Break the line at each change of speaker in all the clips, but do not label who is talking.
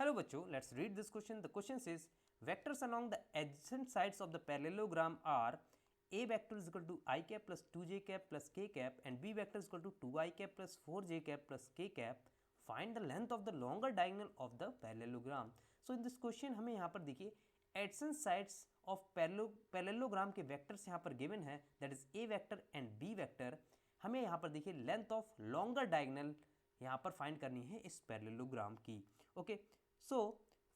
Hello बच्चों, let's read this question. The question says vectors along the adjacent sides of the parallelogram are a vector is equal to I cap plus 2j cap plus k cap and b vector is equal to 2I cap plus 4j cap plus k cap. Find the length of the longer diagonal of the parallelogram. So in this question हमें यहाँ पर देखिए adjacent sides of parallelogram के vectors यहाँ पर given है, that is a vector and b vector. हमें यहाँ पर देखिए length of longer diagonal यहाँ पर फाइंड करनी है इस पैरेललोग्राम की. Okay, so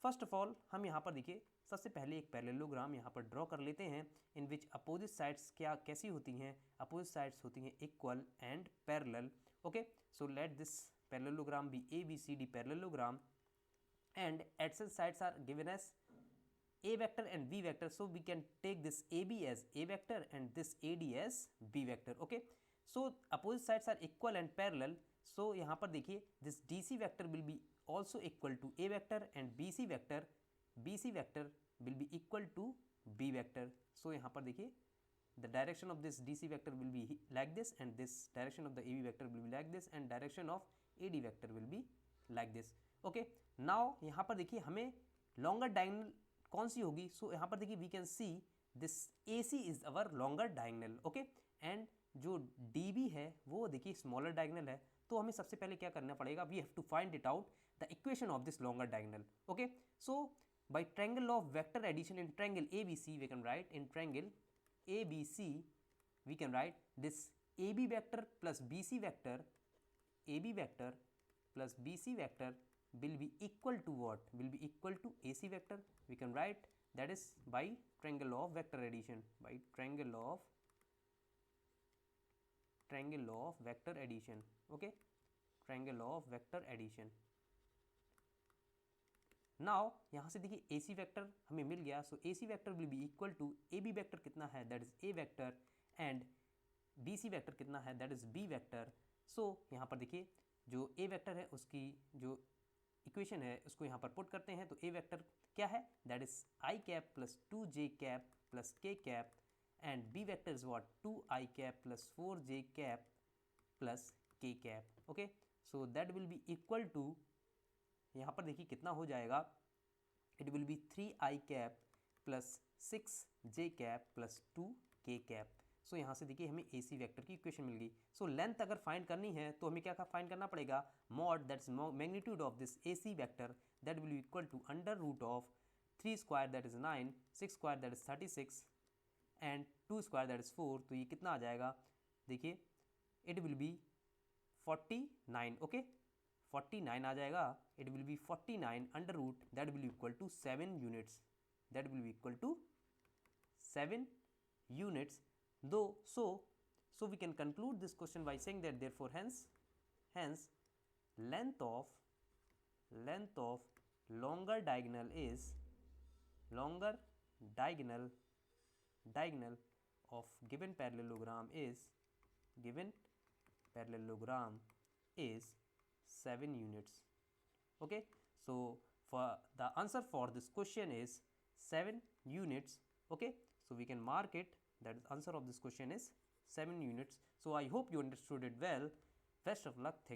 first of all हम यहाँ पर देखिए सबसे पहले एक पैरेललोग्राम यहाँ पर ड्रॉ कर लेते हैं इन विच अपोजिट साइड्स क्या कैसी होती हैं. अपोजिट साइड्स होती हैं equal and parallel. Okay, so let this parallelogram be A B C D parallelogram and adjacent sides are given as a vector and b vector, so we can take this ab as a vector and this ad as b vector. Okay, so opposite sides are equal and parallel, so यहाँ पर देखिए this dc vector will be also equal to a vector and bc vector will be equal to b vector. So यहाँ पर देखिए the direction of this dc vector will be like this and this direction of the ab vector will be like this and direction of ad vector will be like this. Okay, now यहाँ पर देखिए हमें longer diagonal कौन सी होगी. सो यहाँ पर देखिए we can see this A C is our longer diagonal. Okay, and जो डी बी है वो देखिए स्मॉलर डायगनल है. तो हमें सबसे पहले क्या करना पड़ेगा, we have to find it out the equation of this longer diagonal. Okay, so by triangle of vector addition in triangle A B C we can write in triangle A B C we can write this A B vector plus B C vector, A B vector plus B C vector will be equal to what? Will be equal to AC vector. We can write that is by triangle of vector addition, by triangle of vector addition. Okay, triangle of vector addition. Now यहाँ से देखिए AC vector हमें मिल गया. So AC vector will be equal to AB vector कितना है, that is A vector, and BC vector कितना है, that is B vector. So यहाँ पर देखिए जो A vector है उसकी जो इक्वेशन है उसको यहाँ पर पुट करते हैं. तो ए वेक्टर क्या है, that is i cap plus 2j cap plus k cap and B vector is what 2i cap plus 4j cap plus k cap. Okay, so that will be equal to यहाँ पर देखिए कितना हो जाएगा, it will be 3i cap plus 6j cap plus 2k cap. So यहाँ से देखिए हमें AC वेक्टर की इक्वेशन मिल गई. सो लेंथ अगर फाइंड करनी है तो हमें क्या फाइंड करना पड़ेगा, mod that's magnitude of this AC vector that will be equal to under root of 3 square that is 9, 6 square that is 36 and 2 square that is 4. तो ये कितना आ जाएगा, देखिए इट विल बी 49. ओके, 49 आ जाएगा. It will be 49 under root that will be equal to 7 units, that will be equal to 7 units. Though so we can conclude this question by saying that therefore hence length of longer diagonal of given parallelogram is 7 units. Okay, so for the answer for this question is 7 units. Okay, so we can mark it that the answer of this question is 7 units. So I hope you understood it well. Best of luck. Thank you.